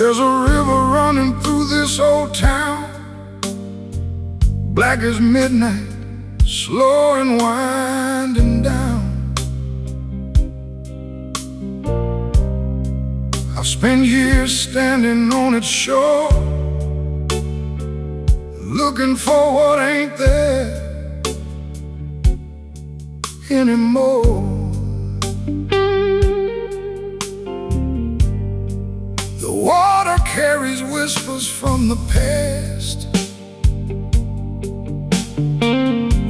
There's a river running through this old town, black as midnight, slow and winding down. I've spent years standing on its shore, looking for what ain't there anymore. The water carries whispers from the past,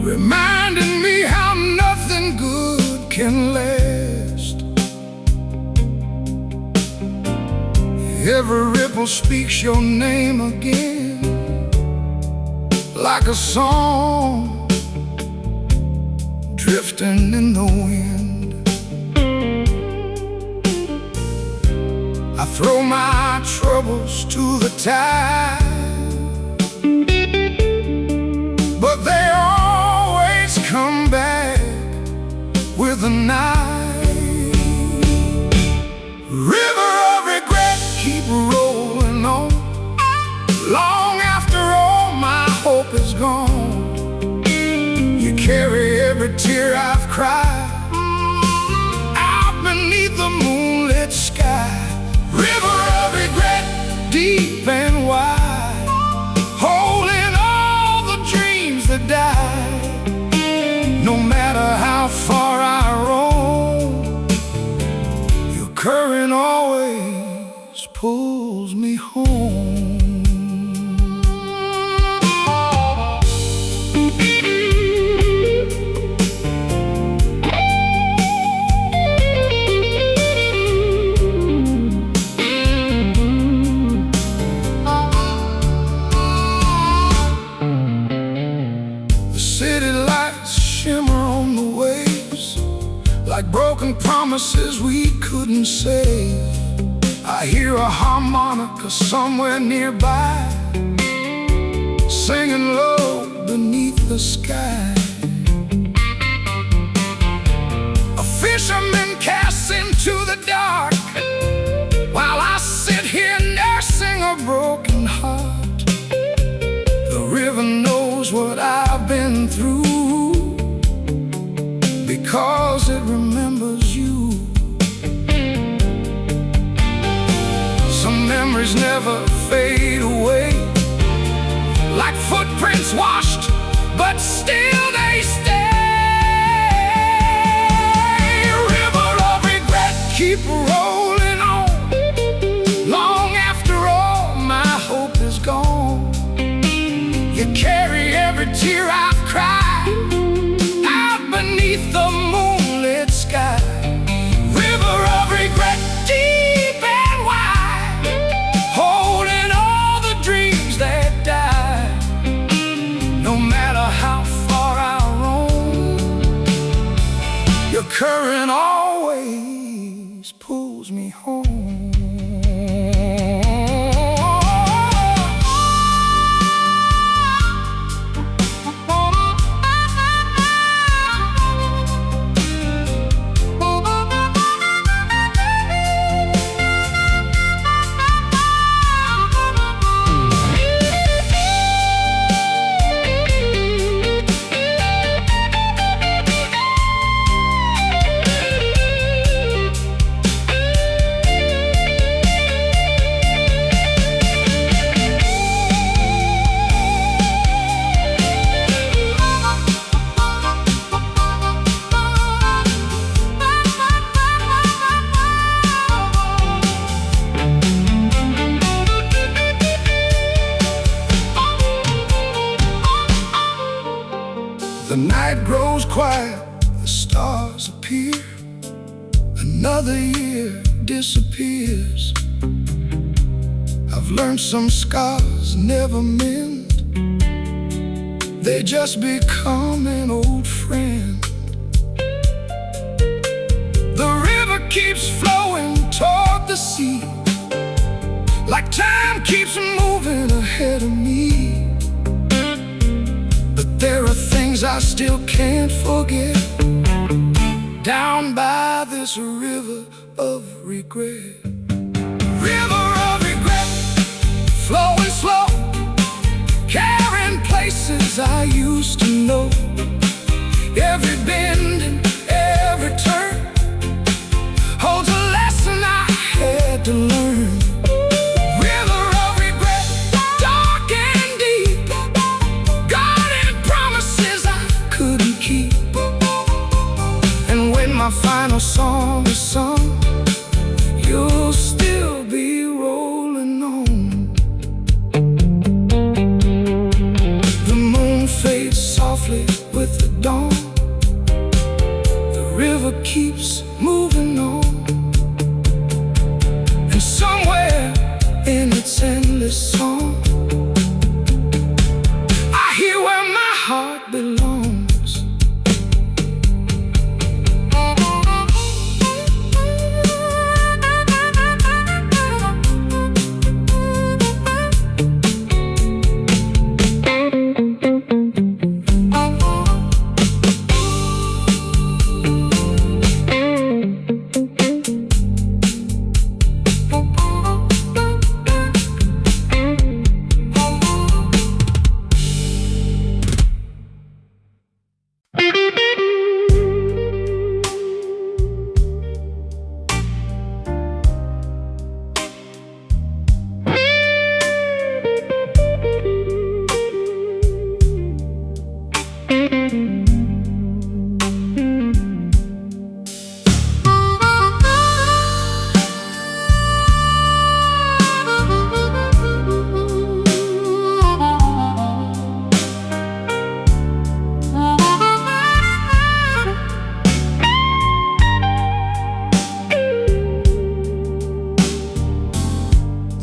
reminding me how nothing good can last. Every ripple speaks your name again, like a song drifting in the wind. I throw my troubles to the tide, but they always come back with a knife. River of regret, keep rolling on, long after all my hope is gone. You carry every tear I've cried out beneath the moonlit sky. River of regret, deep and wide, holding all the dreams that die. No matter how far I roam, your current always pulls me home. City lights shimmer on the waves, like broken promises we couldn't save. I hear a harmonica somewhere nearby, singing low beneath the sky. A fisherman casts into the dark, while I sit here nursing a broken heart. The river knows what I've been through, because it remembers you. Some memories never fade away, like footprints washed, but still they stay. River of regret, keep rolling on, long after all my hope is gone. You carry every tear I've cried out beneath the moonlit sky. River of regret, deep and wide, holding all the dreams that die. No matter how far I roam, your current always pulls me home. The night grows quiet, the stars appear, another year disappears. I've learned some scars never mend, they just become an old friend. The river keeps flowing toward the sea, like time keeps moving ahead of me. But there are things I still can't forget, down by this river of regret. River of regret, flowing slow, carrying places I used to know. Every bend and every turn holds a lesson I had to learn. River of regret, dark and deep, guarded promises I couldn't keep. And when my final song is sung, you'll still be rolling on. The moon fades softly with the dawn. The river keeps moving on. And somewhere in its endless song, I hear where my heart belongs.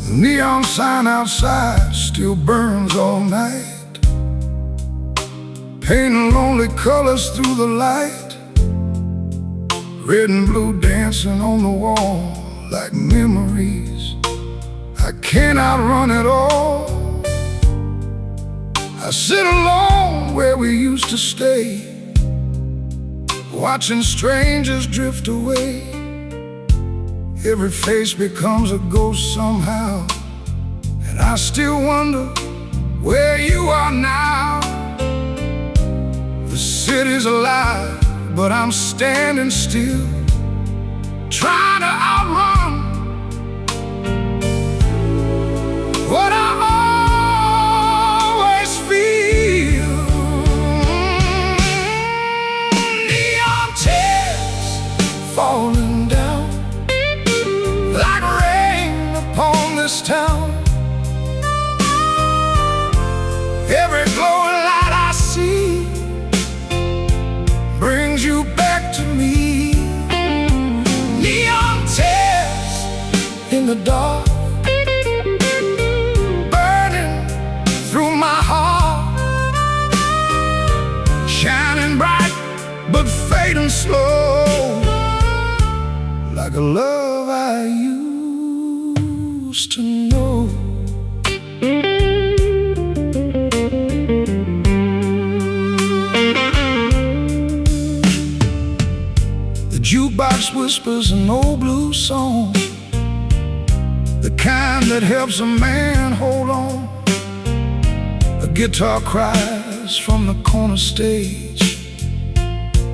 The neon sign outside still burns all night, painting lonely colors through the light. Red and blue dancing on the wall like memories I can't outrun at all. I sit alone where we used to stay, watching strangers drift away. Every face becomes a ghost somehow, and I still wonder where you are now. The city's alive, but I'm standing still, trying to outrun what I always feel. Neon tears falling down like rain upon this town. Every glowing light I see brings you back to me. Neon tears in the dark, burning through my heart, shining bright but fading slow, like a love I used to know. The jukebox whispers an old blues song, the kind that helps a man hold on. A guitar cries from the corner stage,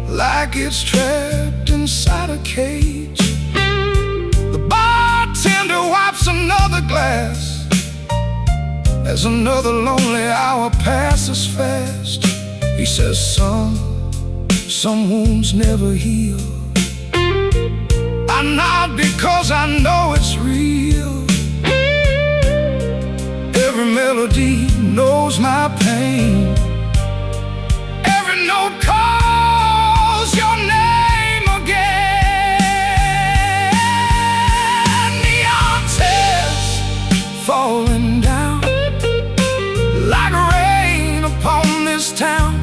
like it's trapped inside a cage. The bartender wipes another glass as another lonely hour passes fast. He says, son, some wounds never heal. I nod because I know it's real. Every melody knows my pain. Every note calls your name again. Neon tears falling down like rain upon this town.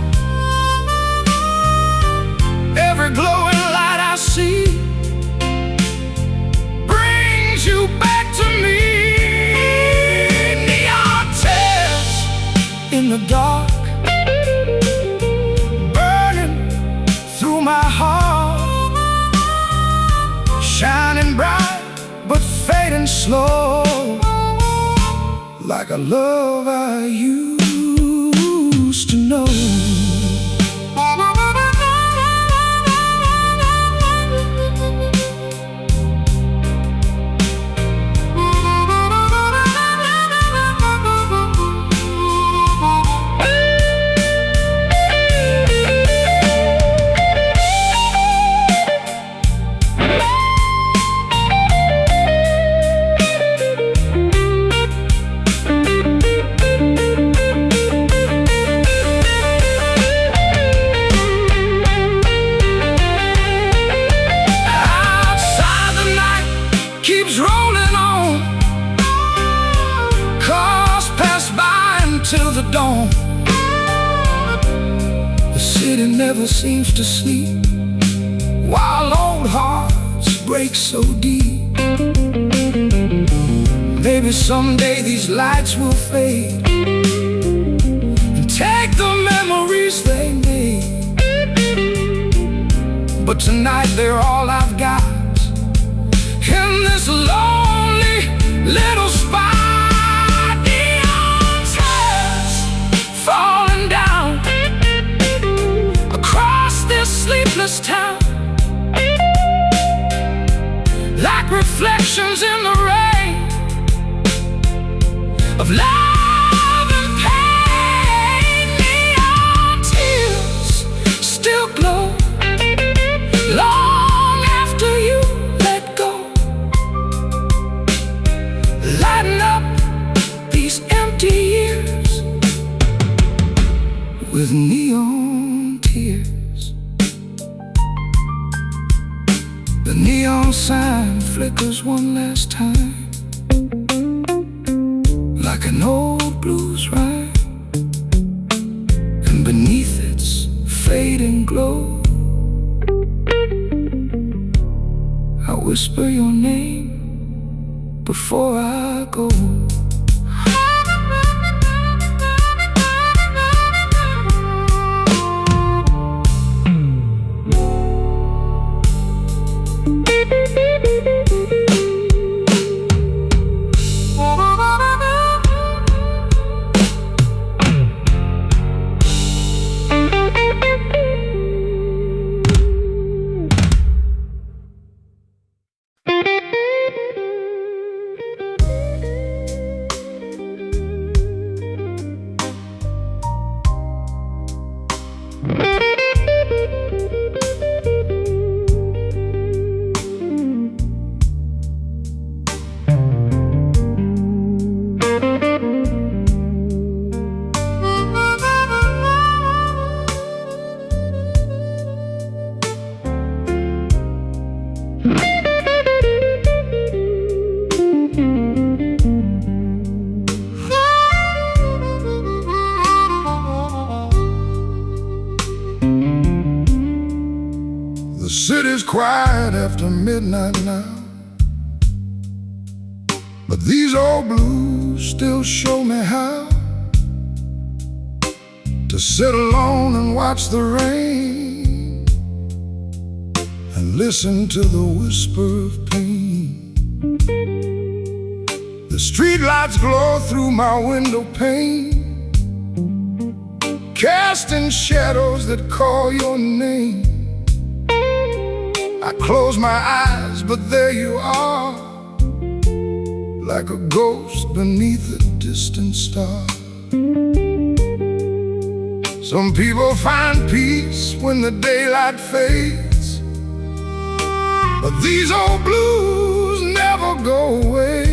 Every glowing light I see brings you back to me. Neon tears in the dark, burning through my heart, shining bright but fading slow, like a love I used to know. Till the dawn, the city never seems to sleep, while old hearts break so deep. Maybe someday these lights will fade and take the memories they made, but tonight they're all I've got in this lonely little spot. Falling down across this sleepless town, like reflections in the rain of love and pain. Neon tears still glow long after you let go, lighting up these empty years with neon tears. The neon sign flickers one last time, like an old blues rhyme, and beneath its fading glow, I whisper your name before I go. The city's quiet after midnight now, but these old blues still show me how to sit alone and watch the rain and listen to the whisper of pain. The streetlights glow through my window pane, casting shadows that call your name. I close my eyes, but there you are, like a ghost beneath a distant star. Some people find peace when the daylight fades, but these old blues never go away.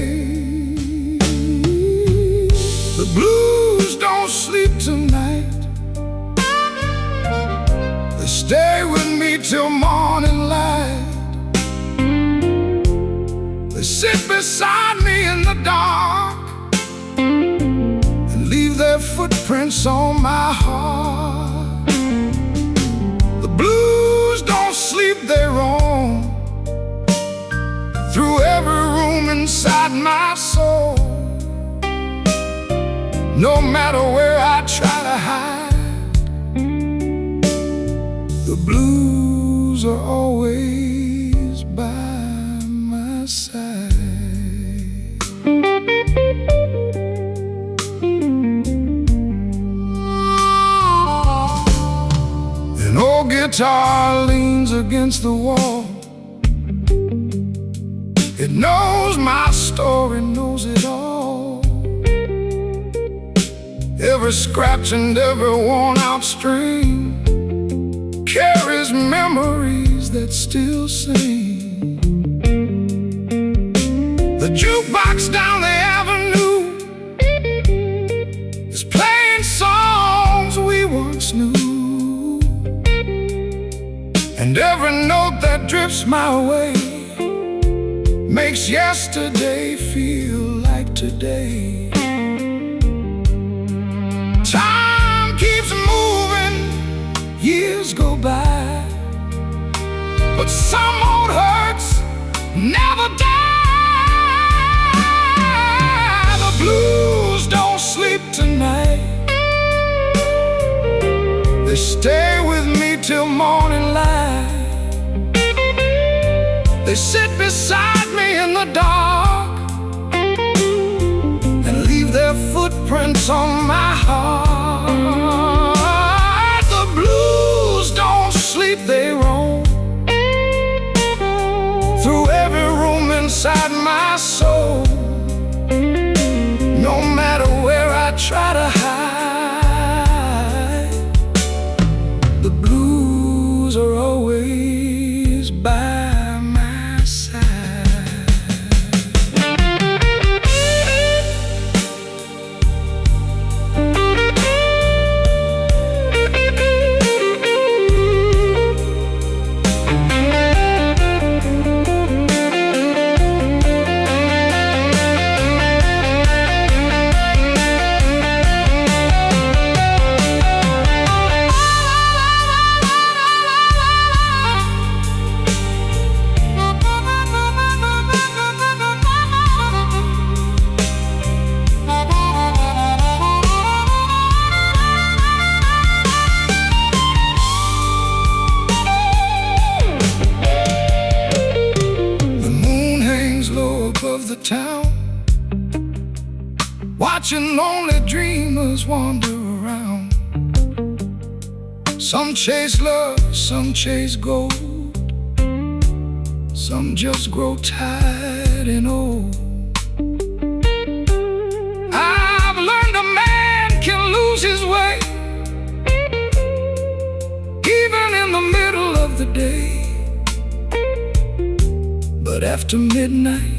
The blues don't sleep tonight, they stay with me till morning light. They sit beside me in the dark and leave their footprints on my heart. The blues don't sleep, they roam through every room inside my soul. No matter where I try to hide, the blues are always by my side. guitar leans against the wall. It knows my story, knows it all. Every scratch and every worn-out string carries memories that still sing. The jukebox down the avenue is playing songs we once knew, and every note that drifts my way makes yesterday feel like today. Time keeps moving, years go by, but some old hurts never die. The blues don't sleep tonight. They stay with me till morning light. They sit beside me in the dark and leave their footprints on my heart. The blues don't sleep, they roam through every room inside my soul. No matter where I try to hide, the blues are always by my side. Of the town, watching lonely dreamers wander around. Some chase love, some chase gold, some just grow tired and old. I've learned a man can lose his way even in the middle of the day, but after midnight,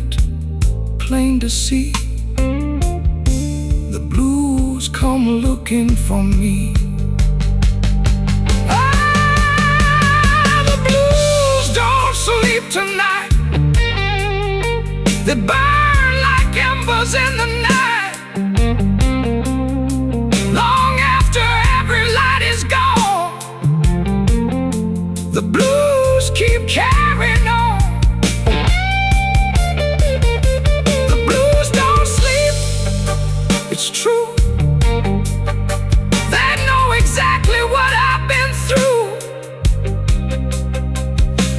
plain to see, the blues come looking for me. Ah, the blues don't sleep tonight. They burn like embers in the night. Long after every light is gone, the blues keep carrying on. It's true, they know exactly what I've been through.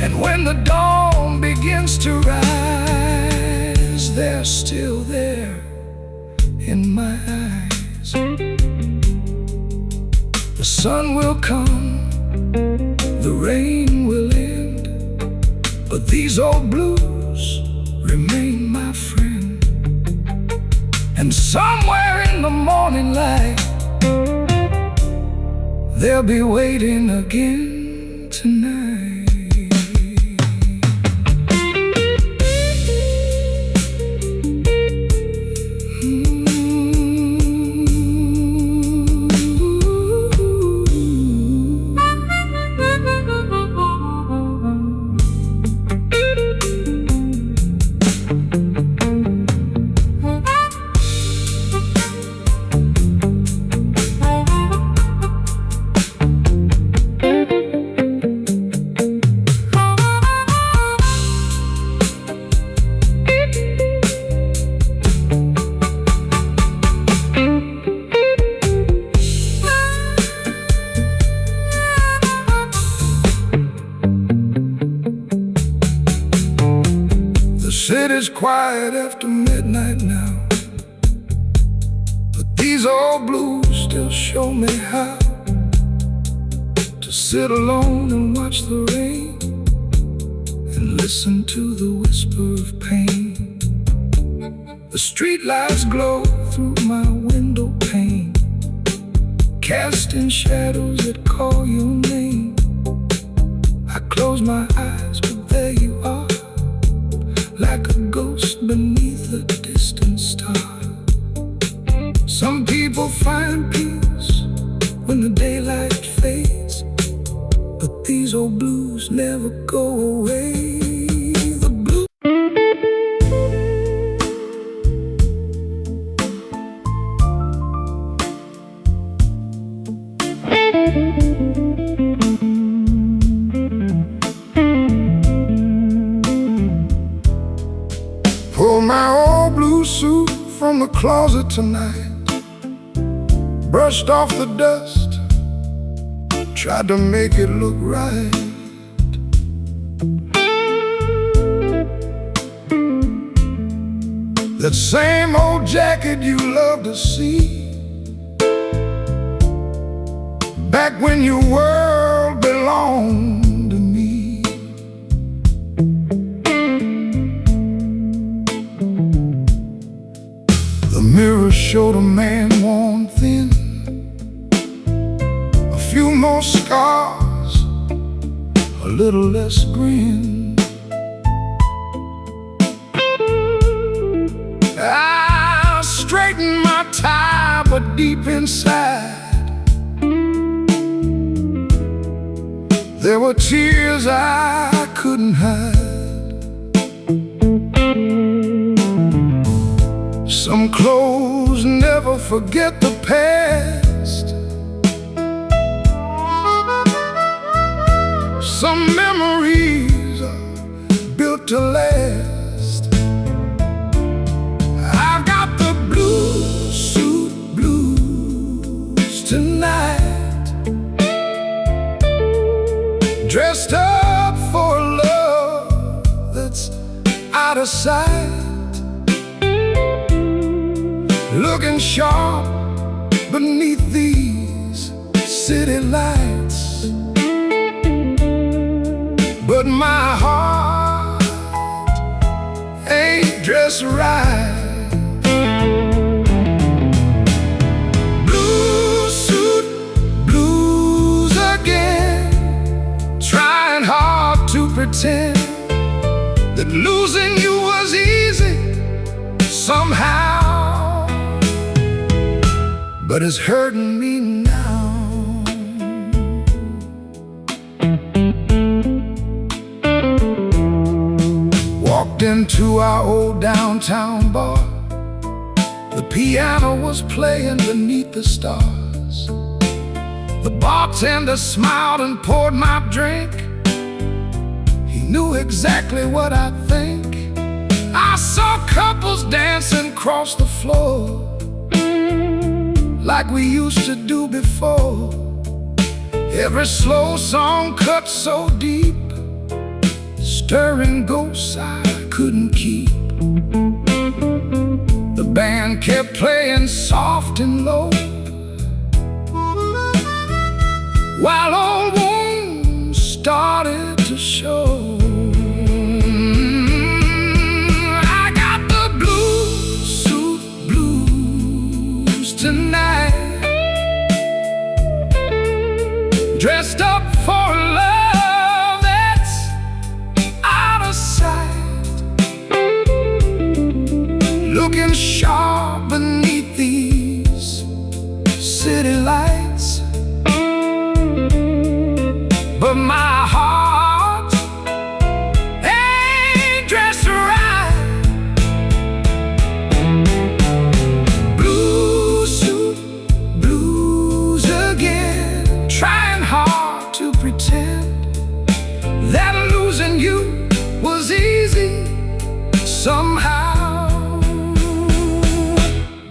And when the dawn begins to rise, they're still there in my eyes. The sun will come, the rain will end, but these old blues remain my friend. And somewhere in the morning light, they'll be waiting again tonight. City's quiet after midnight now, but these old blues still show me how to to sit alone and watch the rain and listen to the whisper of pain. The streetlights glow through my window pane, casting shadows that call your name. I close my eyes, but there you are, like a ghost beneath a distant star. Some people find peace when the daylight fades, but these old blues never go away. The blues. Pull my old blue suit from the closet tonight, brushed off the dust, tried to make it look right. That same old jacket you love to see, back when your world belonged to me. The mirror showed a man worn thin, a few more scars, a little less grin. I straightened my tie, but deep inside there were tears I couldn't hide. Some clothes never forget the past, some memories are built to last. I've got the blue suit blues tonight, dressed up for a love that's out of sight, looking sharp beneath these city lights. But my heart ain't dressed right. Blue suit blues again, trying hard to pretend that losing you was easy somehow, but it's hurting me now. Walked into our old downtown bar. The piano was playing beneath the stars. The bartender smiled and poured my drink. He knew exactly what I'd think. I saw couples dancing across the floor like we used to do before. Every slow song cut so deep, stirring ghosts I couldn't keep. The band kept playing soft and low, while old wounds started to show. I got the blue suit blues tonight, dressed up for love that's out of sight, looking sharp beneath these city lights. But my heart ain't dressed right. Blue suit blues again, trying hard to pretend that losing you was easy somehow,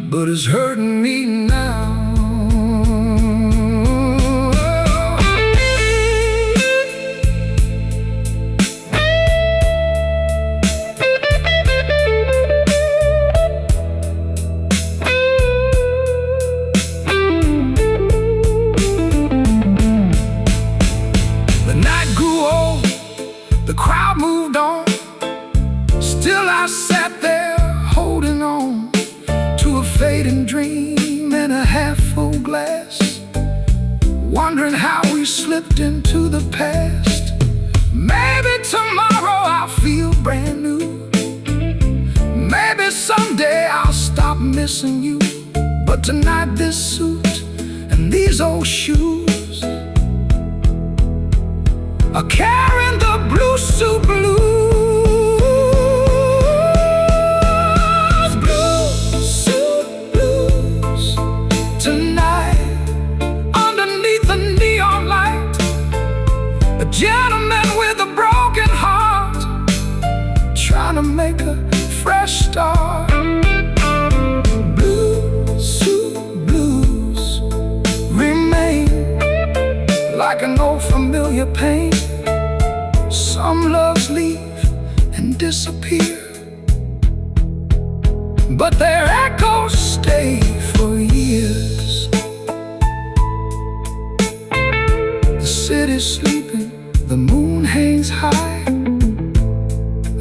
but it's hurting me now. sat there holding on to a fading dream in a half-full glass, wondering how we slipped into the past. Maybe tomorrow I'll feel brand new. Maybe someday I'll stop missing you. But tonight this suit and these old shoes are carrying the blue suit blues. Blue suit blues. Tonight, underneath the neon light, a gentleman with a broken heart, trying to make a fresh start. Blue suit blues remain like an old familiar pain. Some loves leave and disappear, but their echoes stay for years. The city's sleeping, the moon hangs high.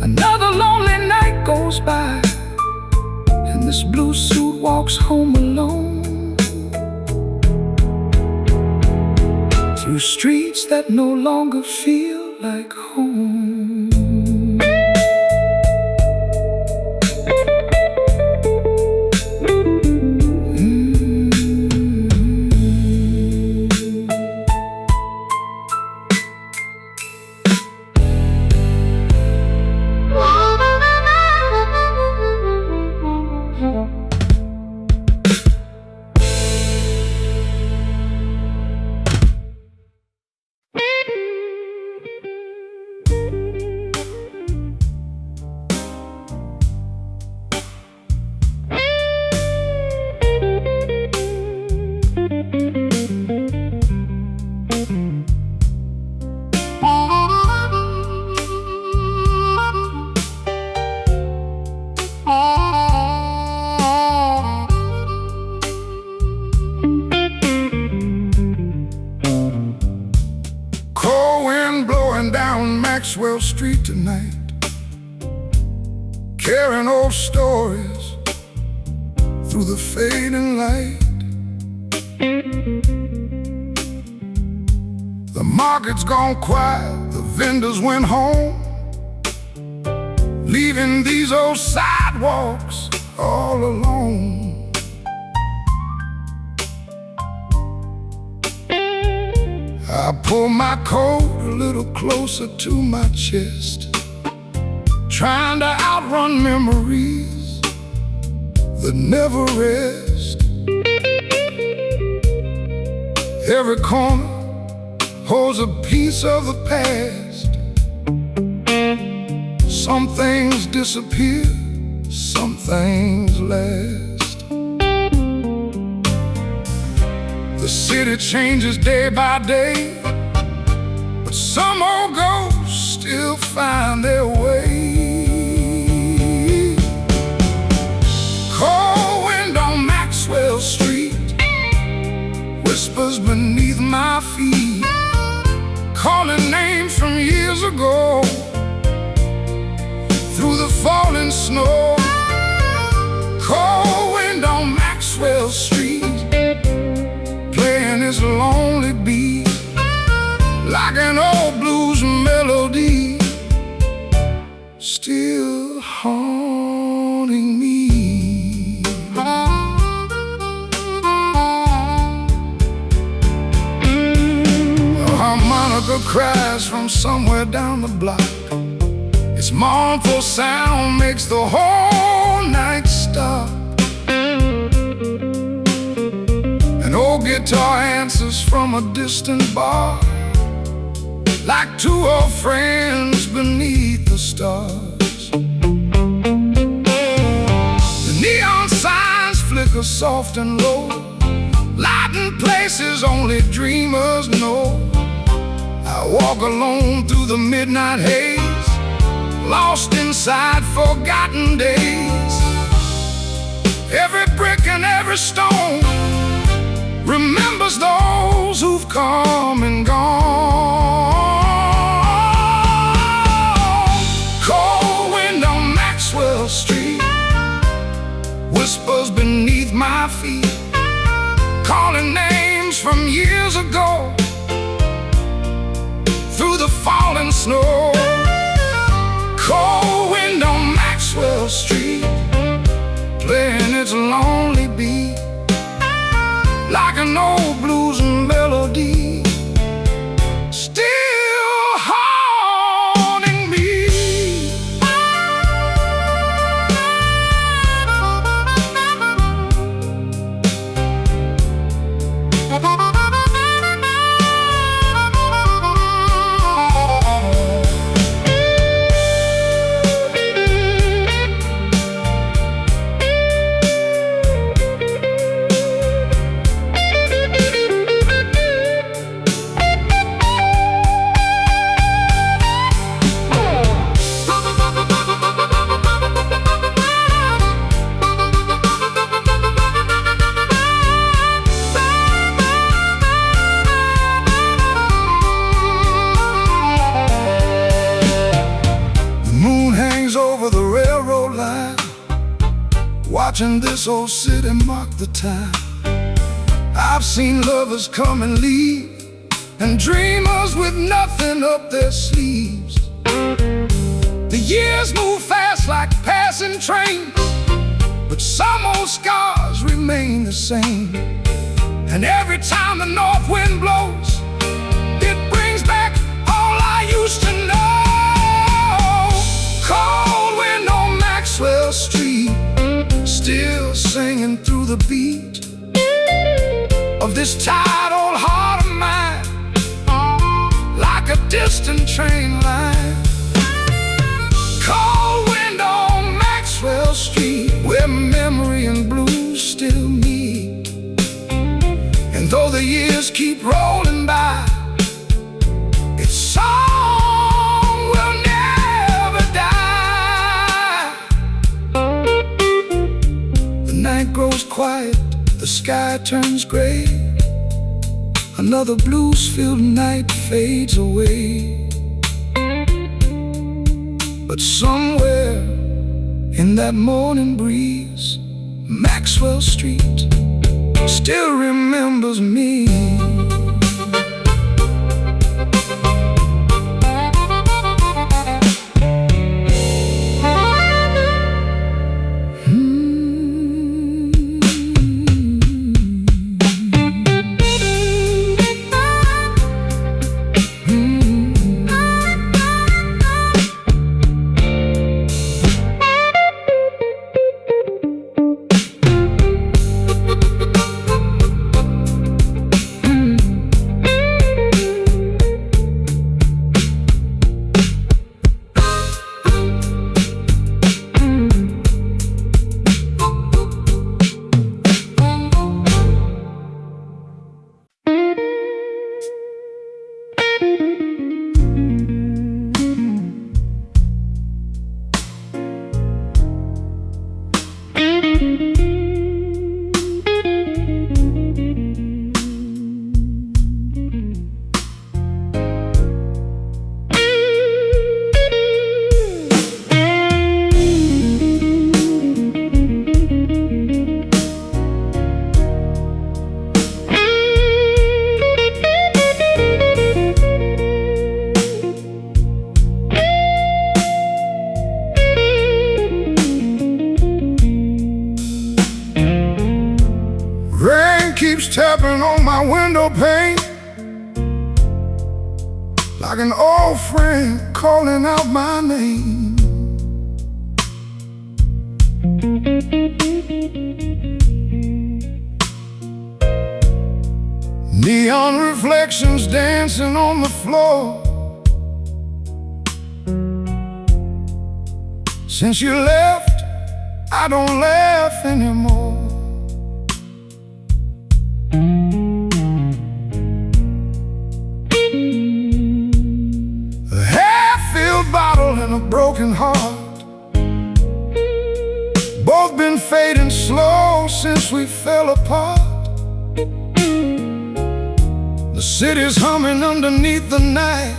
Another lonely night goes by, and this blue suit walks home alone, through streets that no longer feel like home. Street tonight, carrying old stories through the fading light. The market's gone quiet, the vendors went home, leaving these old sidewalks all alone. I pull my coat a little closer to my chest, trying to outrun memories that never rest. Every corner holds a piece of the past. Some things disappear, some things last. The city changes day by day, but some old ghosts still find their way. Cold wind on Maxwell Street whispers beneath my feet, calling names from years ago through the falling snow. Cold wind on Maxwell Street, playing his lonely beat like an old blues melody, still haunting me. A harmonica cries from somewhere down the block. Its mournful sound makes the whole night stop. An old guitar answers from a distant bar, like two old friends beneath the stars. The neon signs flicker soft and low, lighting places only dreamers know. I walk alone through the midnight haze, lost inside forgotten days. Every brick and every stone remembers those who've come and gone. Cold wind on Maxwell Street, whispers beneath my feet, calling names from years ago through the falling snow. Cold wind on Maxwell Street, playing its lonely beat like an old blues melody, still haunting me. Over the railroad line, watching this old city mark the time. I've seen lovers come and leave, and dreamers with nothing up their sleeves. The years move fast like passing trains, but some old scars remain the same. And every time the north wind blows, it brings back all I used to know. Cold wind on Maxwell Street, still singing through the beat of this tired old heart of mine, like a distant train line. Cold wind on Maxwell Street, where memory and blues still meet. And though the years keep rolling by, its song will never die. The night grows quiet, the sky turns gray, another blues-filled night fades away. But somewhere in that morning breeze, Maxwell Street still remembers me. Keeps tapping on my window pane like an old friend calling out my name. Neon reflections dancing on the floor. Since you left, I don't laugh anymore. A half-filled bottle and a broken heart, both been fading slow since we fell apart. The city's humming underneath the night,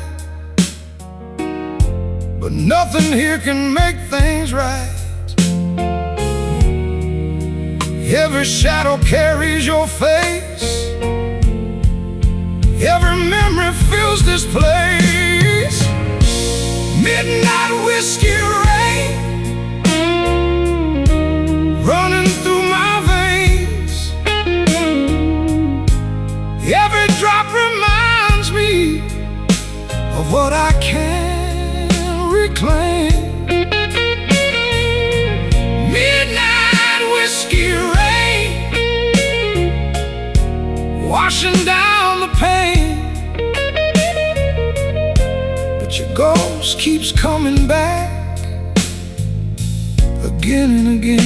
but nothing here can make things right. Every shadow carries your face. Every memory fills this place. Midnight whiskey rain running through my veins. Every drop reminds me of what I can't reclaim. Midnight whiskey rain washing down the pain, but your ghost keeps coming back again and again.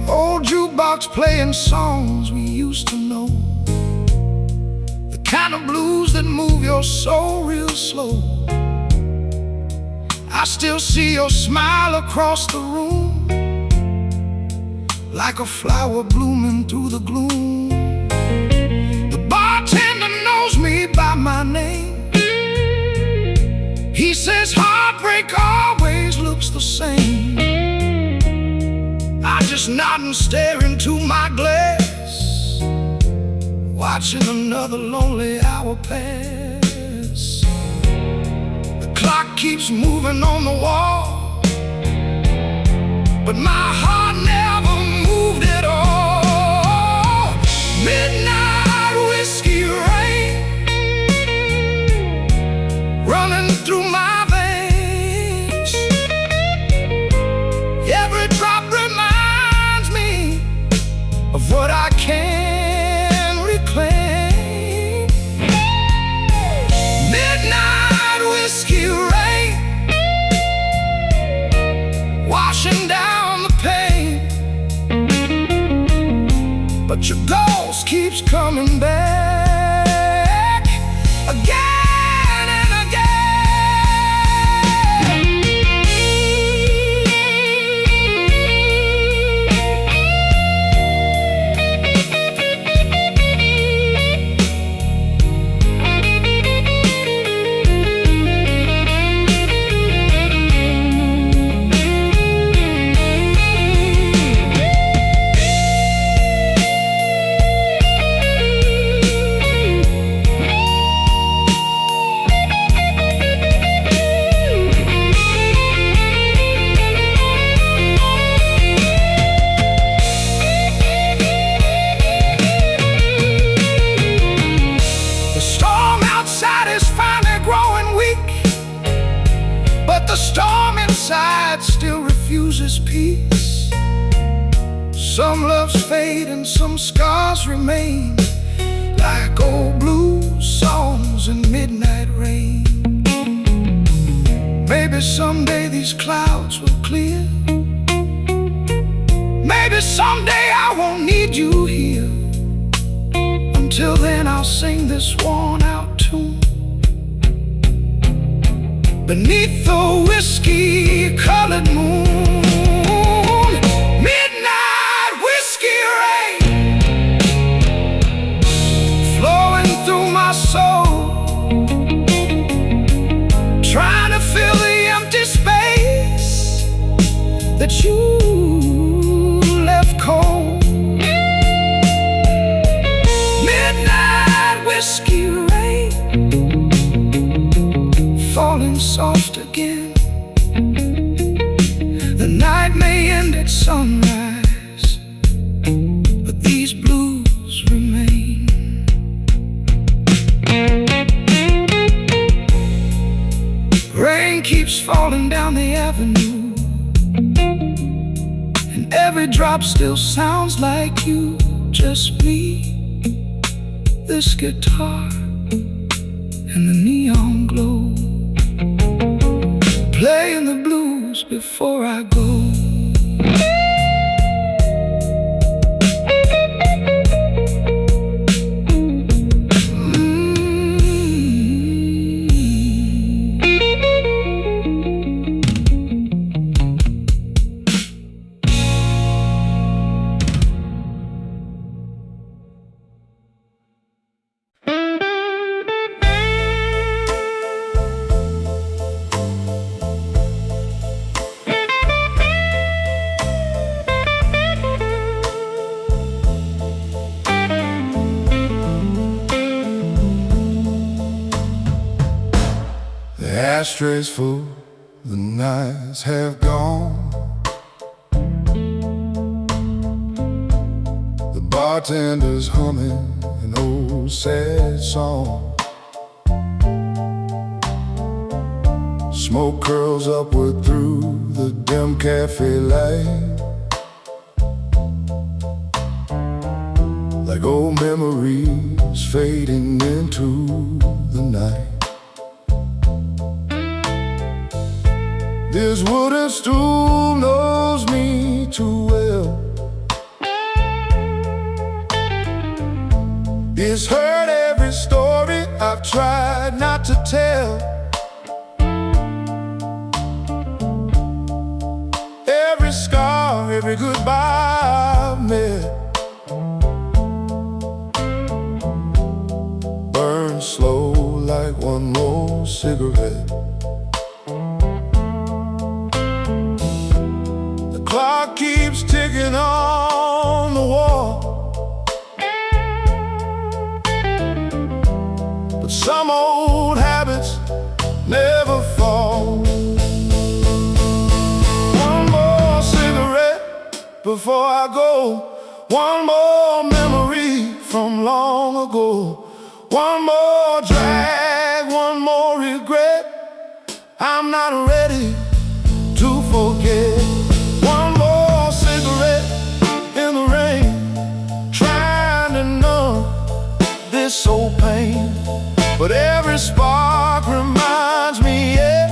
Old jukebox playing songs we used to know, the kind of blues that move your soul real slow. I still see your smile across the room, like a flower blooming through the gloom. The bartender knows me by my name. He says heartbreak always looks the same. I just nod and stare into my glass, watching another lonely hour pass. The clock keeps moving on the wall, but my heart never moved at all. Midnight whiskey rain running through my veins. Every drop reminds me of what I can't reclaim. Midnight whiskey rain washing down the pain, but your ghost keeps coming back again and still refuses peace. Some loves fade and some scars remain, like old blues songs in midnight rain. Maybe someday these clouds will clear. Maybe someday I won't need you here. Until then I'll sing this worn out tune beneath the whiskey-colored moon. Midnight whiskey rain flowing through my soul, trying to fill the empty space that you left cold. Midnight whiskey rain falling soft again. The night may end at sunrise, but these blues remain. Rain keeps falling down the avenue, and every drop still sounds like you. Just me, this guitar, and the neon glow, playing the blues before I go. ashtrays full, the nights have gone. The bartender's humming an old sad song. Smoke curls upward through the dim cafe light, like old memories fading into the night. This wooden stool knows me too well. It's heard every story I've tried not to tell. Every scar, every goodbye I've met, burns slow like one more cigarette. The clock keeps ticking on the wall, but some old habits never fall. Before I go, one more memory from long ago. One more drag, one more regret. I'm not ready to forget. One more cigarette in the rain, trying to numb this old pain. But every spark reminds me, yeah,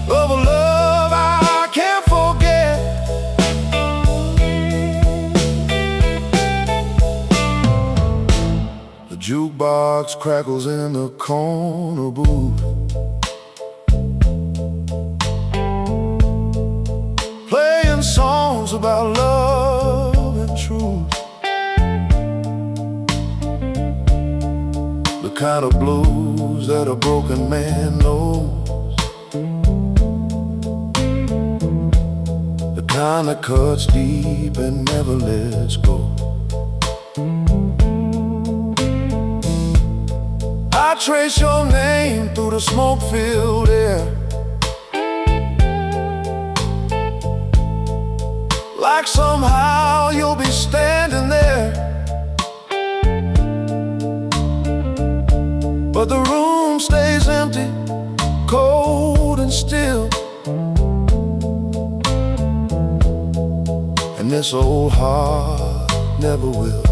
of a love I can't forget. Jukebox crackles in the corner booth, playing songs about love and truth, the kind of blues that a broken man knows, the kind that cuts deep and never lets go. I trace your name through the smoke-filled air, like somehow you'll be standing there. But the room stays empty, cold and still, and this old heart never will.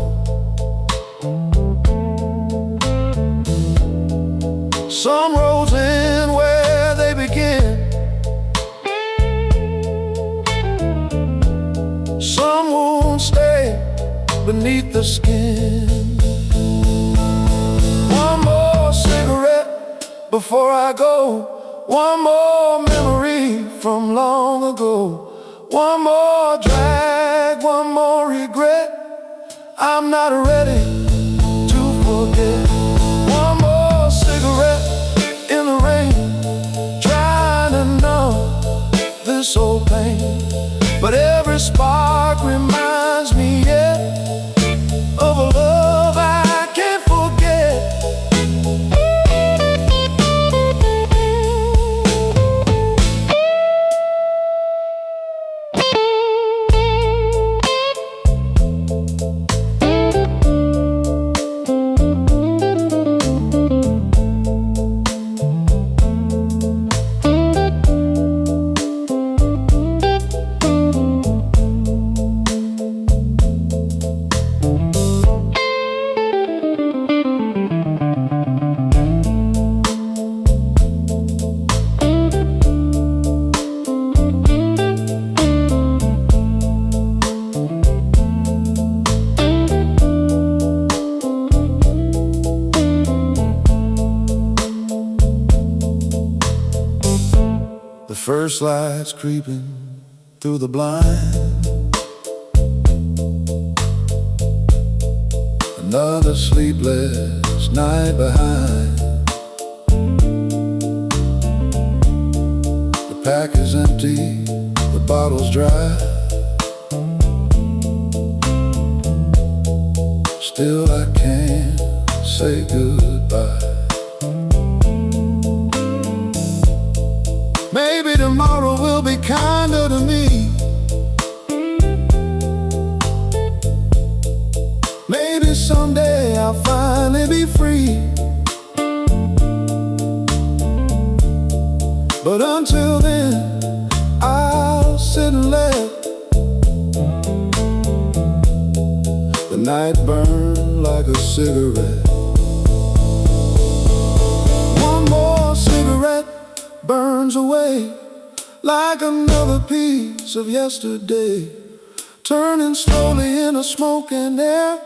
Some roads end where they begin, some wounds stay beneath the skin. One more cigarette before I go, one more memory from long ago. One more drag, one more regret. I'm not ready to forget. One more cigarette in the rain, trying to numb this old pain. But every spark reminds me, yeah, of a love I can't forget. First lights creeping through the blind, another sleepless night behind. The pack is empty, the bottle's dry. Still I can't say goodbye. tomorrow will be kinder to me. Maybe someday I'll finally be free. But until then, I'll sit and let the night burn like a cigarette. One more cigarette burns away like another piece of yesterday, turning slowly into smoke and air,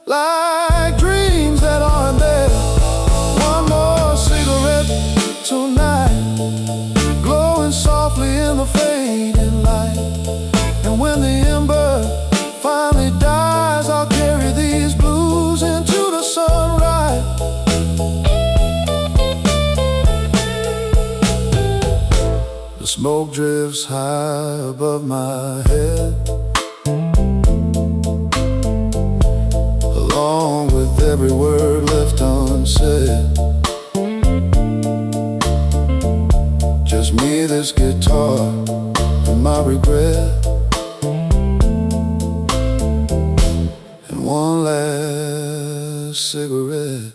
like dreams that aren't there. One more cigarette tonight, glowing softly in the fading light. And when the ember finally dies, I'll carry these blues into the sunrise. The smoke drifts high above my head, along with every word left unsaid. Just me, this guitar, and my regret, and one last cigarette.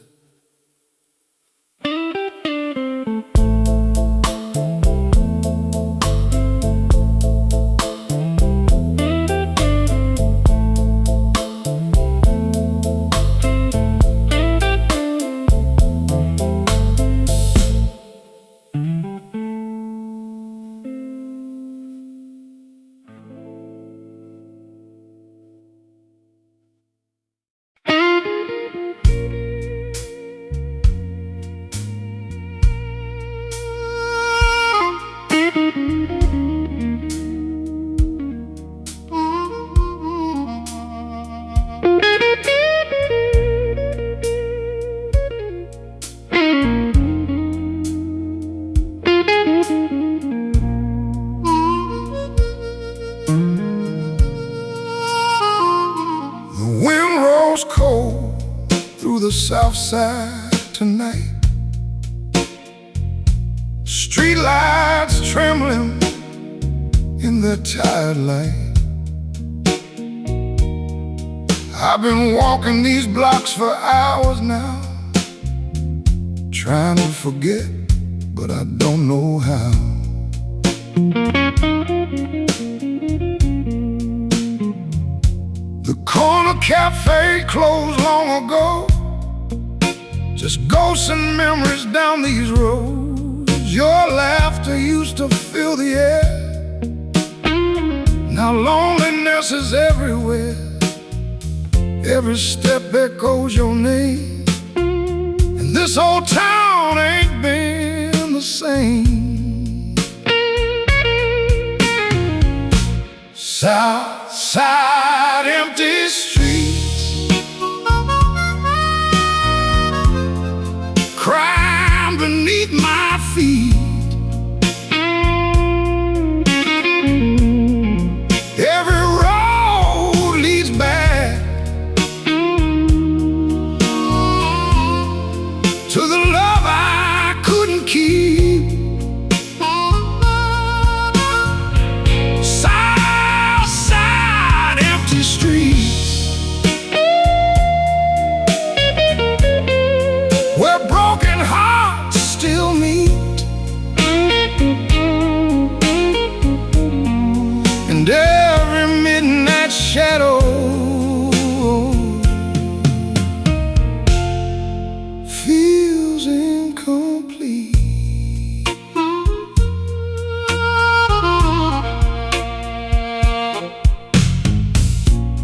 Cold through the south side tonight, street lights trembling in the tired light. I've been walking these blocks for hours now, trying to forget, but I don't know how. The corner cafe closed long ago, just ghosts and memories down these roads. Your laughter used to fill the air, now loneliness is everywhere. Every step echoes your name, and this old town ain't been the same. South side, empty streets, crime beneath my feet. Every road leads back to the love I couldn't keep. And every midnight shadow feels incomplete.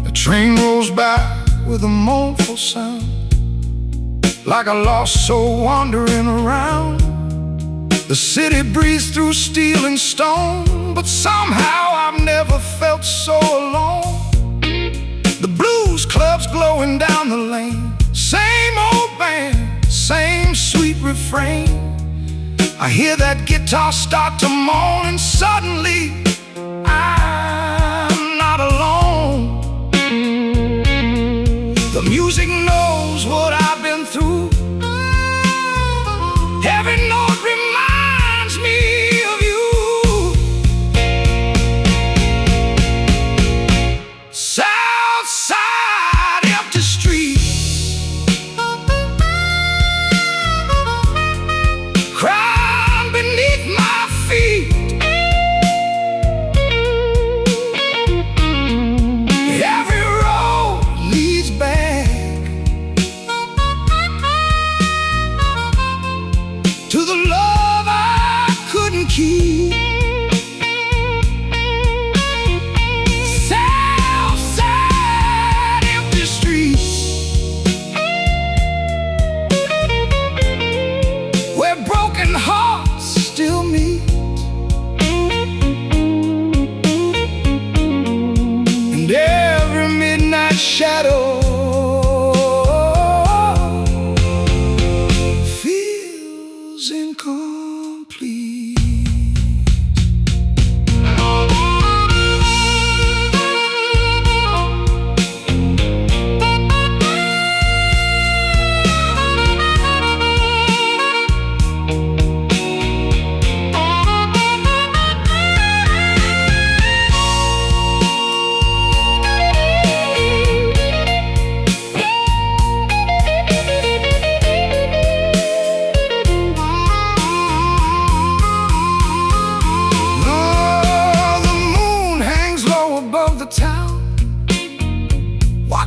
A train rolls by with a mournful sound, like a lost soul wandering around. The city breathes through steel and stone, but somehow I've never felt so alone. The blues club's glowing down the lane, same old band, same sweet refrain. I hear that guitar start to moan, and suddenly I'm not alone. The music knows what I've been through. Every note reminds me of you.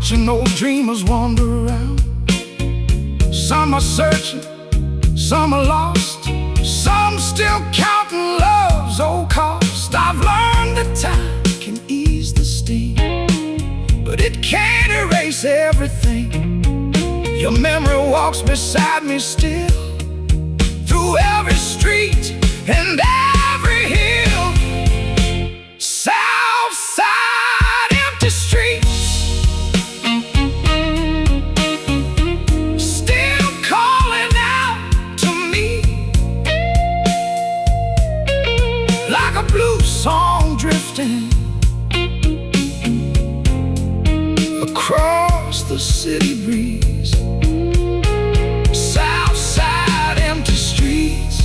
watching old dreamers wander around. Some are searching, some are lost, some still counting love's old cost. I've learned that time can ease the sting, but it can't erase everything. Your memory walks beside me still, through every street and every hill. Southside empty streets, still calling out to me, like a blues song drifting across the city breeze. Southside empty streets,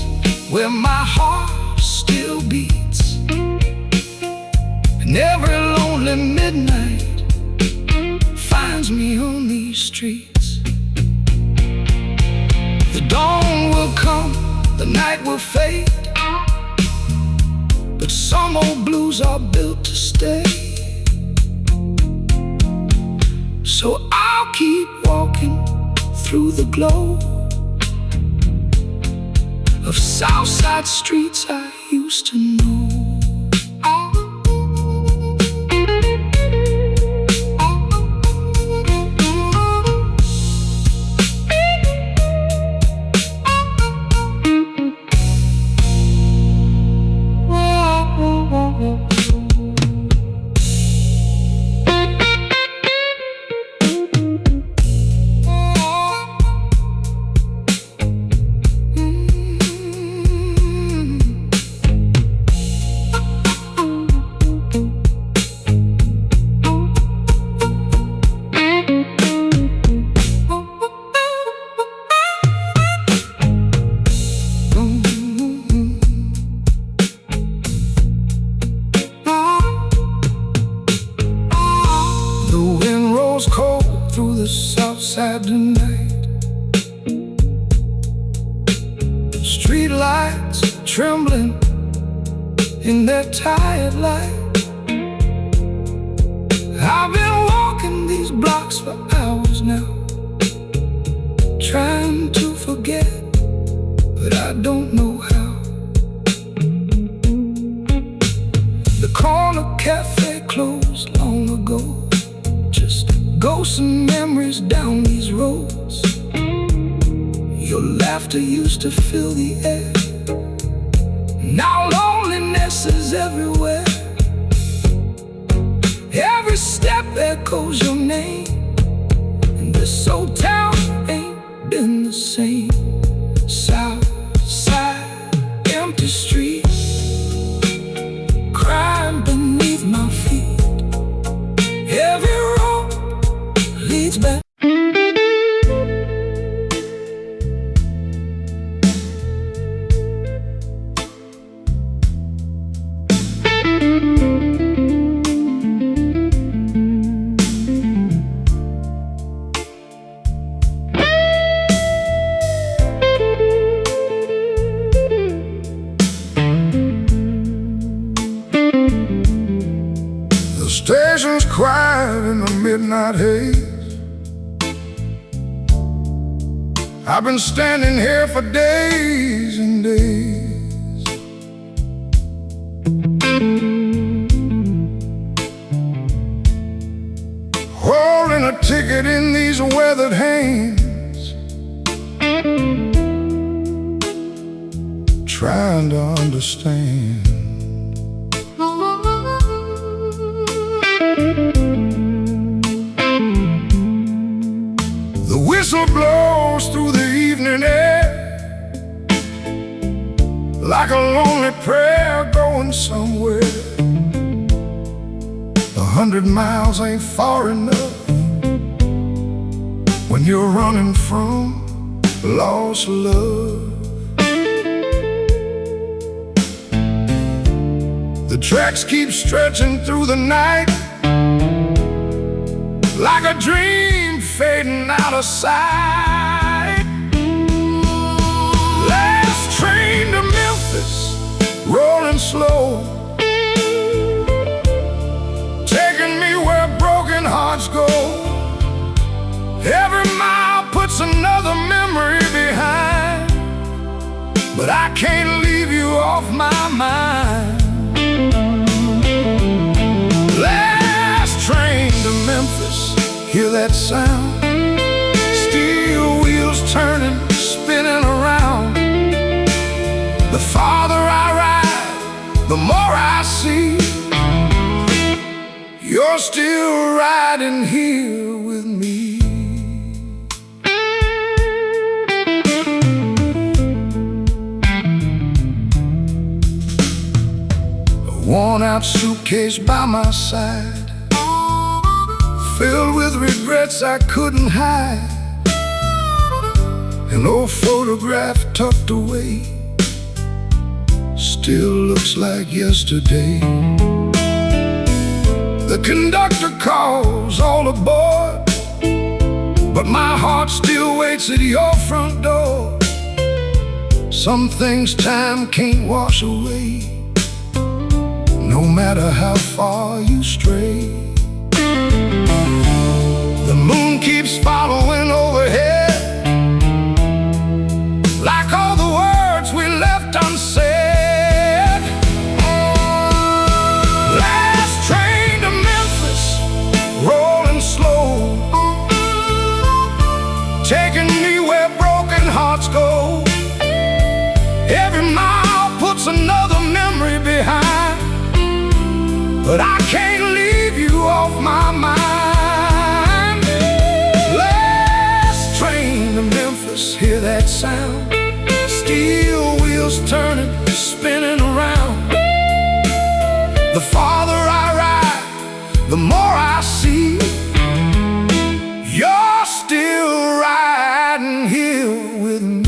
where my heart still beats. And every lonely midnight finds me on these streets. The dawn will come, the night will fade, but some old blues are built to stay. So I'll keep walking through the glow of Southside streets I used to know. Cold through the Southside tonight. Street lights trembling in their tired light. I've been walking these blocks for hours now, trying to forget, but I don't know how. The corner cafe closed long ago, ghosts and memories down these roads. Your laughter used to fill the air, now loneliness is everywhere. Every step echoes your name, and this old town ain't been the same. Southside empty streets, crying beneath my feet. Every road leads back. The station's quiet in the midnight haze. I've been standing here for days and days. Holding a ticket in these weathered hands, trying to understand. The whistle blows through the evening air, like a lonely prayer going somewhere. 100 miles ain't far enough when you're running from lost love. The tracks keep stretching through the night, like a dream fading out of sight. Last train to Memphis, rolling slow, taking me where broken hearts go. but I can't leave you off my mind. Last train to Memphis, hear that sound? Steel wheels turning, spinning around. The farther I ride, the more I see you're still riding here with me. A worn-out suitcase by my side, filled with regrets I couldn't hide. An old photograph tucked away, still looks like yesterday. The conductor calls all aboard, but my heart still waits at your front door. Some things time can't wash away, no matter how far you stray. The moon keeps following overhead, like all the words we left unsaid. Last train to Memphis, rolling slow, taking me where broken hearts go. Every mile puts another memory behind, but I can't leave you off my mind. Last train to Memphis, hear that sound? Steel wheels turning, spinning around. The farther I ride, the more I see you're still riding here with me.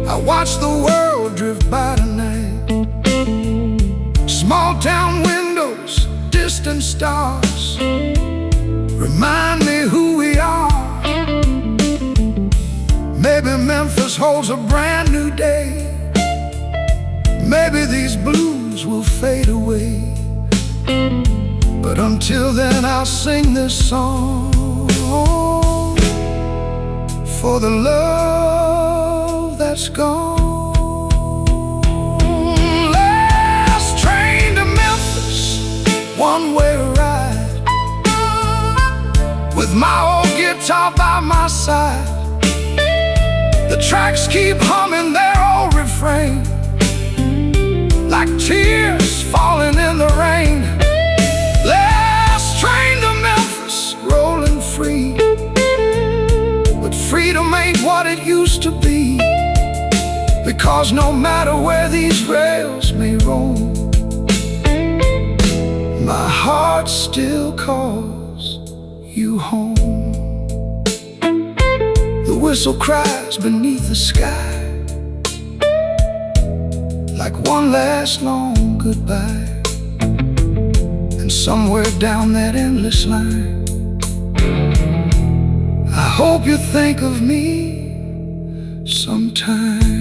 I watch the world drift by tonight. Small town windows, distant stars remind me who we are. Maybe Memphis holds a brand new day. Maybe these blues will fade away, but until then I'll sing this song for the love that's gone. Last train to Memphis, one-way ride, with my old guitar by my side. The tracks keep humming their old refrain, like tears falling in the rain. Last train to Memphis, rolling free, but freedom ain't what it used to be, because no matter where these rails may roam, my heart still calls you home. The whistle cries beneath the sky, like one last long goodbye. And somewhere down that endless line, I hope you think of me sometimes.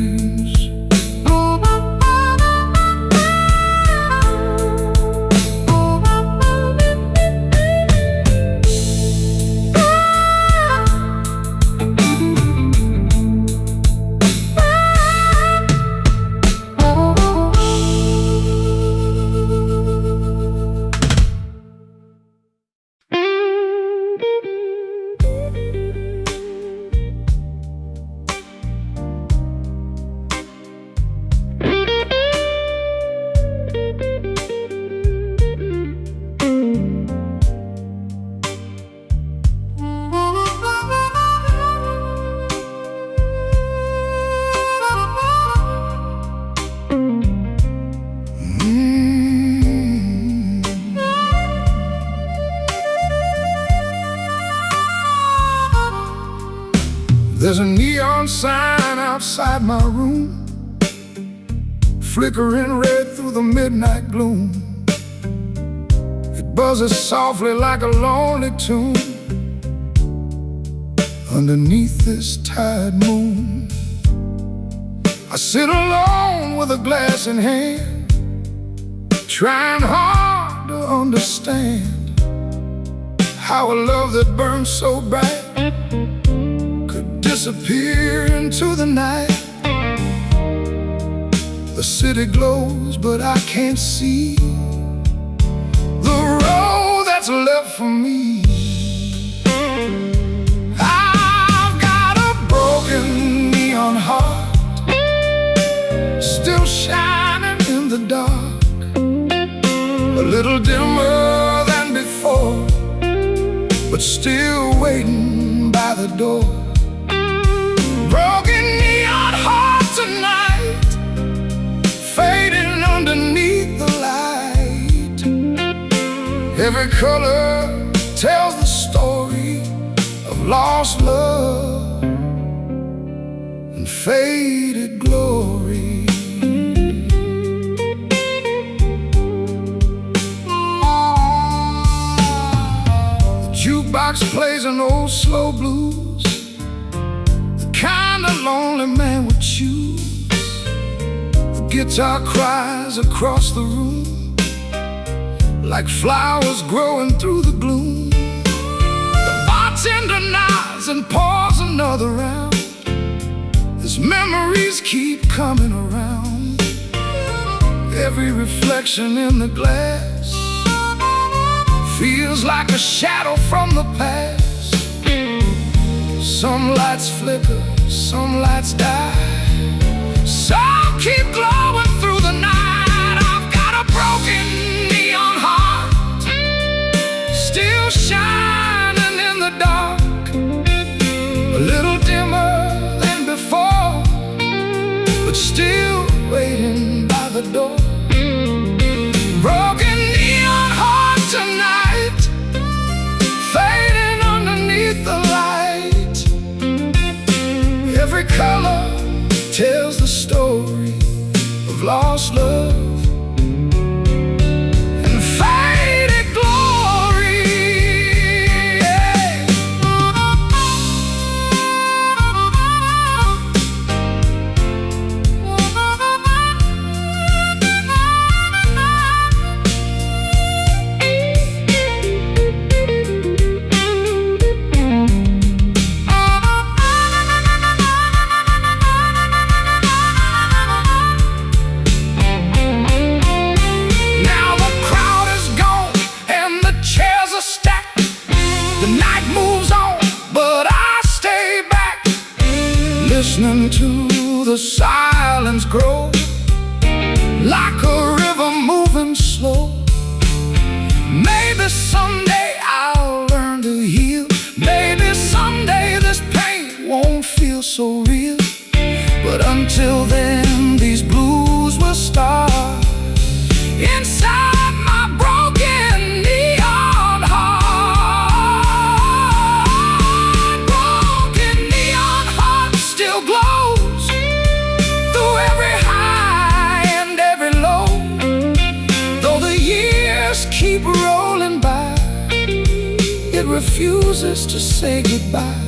There's a neon sign outside my room, flickering red through the midnight gloom. It buzzes softly like a lonely tune underneath this tired moon. I sit alone with a glass in hand, trying hard to understand how a love that burns so bright could disappear into the night. The city glows, but I can't see the road that's left for me. I've got a broken neon heart, still shining in the dark, a little dimmer than before, but still waiting by the door. Broken neon heart tonight, fading underneath the light. Every color tells the story of lost love and faded glory. The jukebox plays an old slow blues, the kind a lonely man would choose. The guitar cries across the room like flowers growing through the gloom. The bartender nods and pours another round as memories keep coming around. Every reflection in the glass feels like a shadow from the past. Some lights flicker, some lights die, some keep glowing through the night. I've got a broken neon heart, still shining in the dark, a little dimmer than before, but still waiting by the door. Broken neon heart tonight, fading underneath the light. Every color tells the story of lost love and faded glory. Yeah. Listening to the silence grow like a river moving slow. Maybe someday I'll learn to heal. Maybe someday this pain won't feel so real. But until then, these blues will start inside my broken neon heart. Broken neon heart still glows through every high and every low. Though the years keep rolling by, it refuses to say goodbye.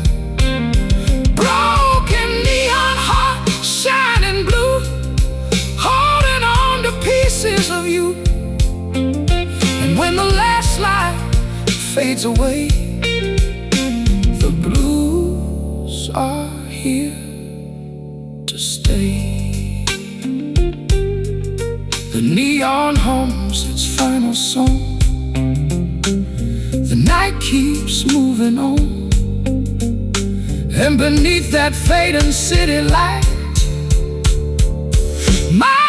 Broken neon heart, shining blue, holding on to pieces of you. And when the last light fades away, the blues are here to stay. The neon hums its final song, the night keeps moving on, and beneath that fading city light, my